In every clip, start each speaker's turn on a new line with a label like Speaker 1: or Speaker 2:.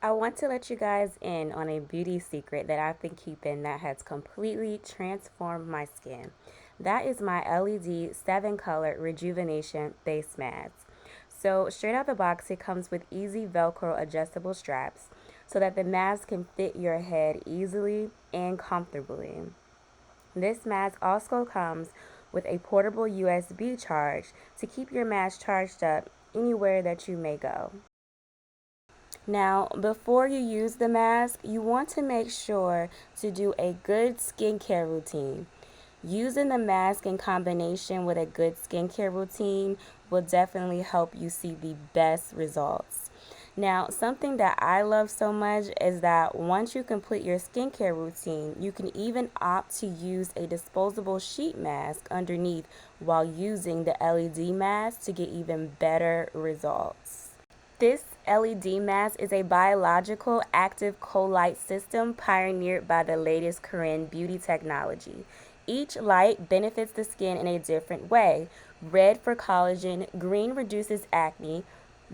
Speaker 1: I want to let you guys in on a beauty secret that I've been keeping that has completely transformed my skin. That is my LED 7 color rejuvenation face mask. So, straight out the box, it comes with easy Velcro adjustable straps so that the mask can fit your head easily and comfortably. This mask also comes with a portable USB charge to keep your mask charged up anywhere that you may go. Now, before you use the mask, you want to make sure to do a good skincare routine. Using the mask in combination with a good skincare routine will definitely help you see the best results. Now, something that I love so much is that once you complete your skincare routine, you can even opt to use a disposable sheet mask underneath while using the LED mask to get even better results. This LED mask is a biological active co-light system pioneered by the latest Korean beauty technology. Each light benefits the skin in a different way. Red for collagen, green reduces acne,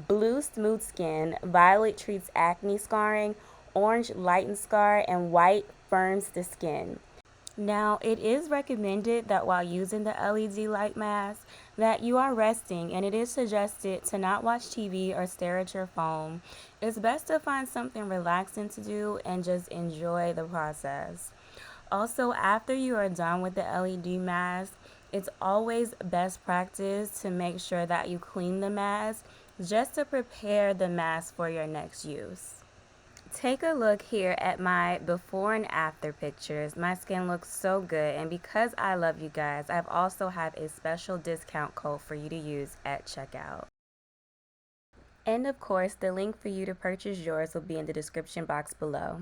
Speaker 1: blue smooths skin, violet treats acne scarring, orange lightens scar, and white firms the skin. Now, it is recommended that while using the LED light mask that you are resting, and it is suggested to not watch TV or stare at your phone. It's best to find something relaxing to do and just enjoy the process. Also, after you are done with the LED mask, it's always best practice to make sure that you clean the mask just to prepare the mask for your next use. Take a look here at my before and after pictures. My skin looks so good, and because I love you guys, I've also have a special discount code for you to use at checkout. And of course, the link for you to purchase yours will be in the description box below.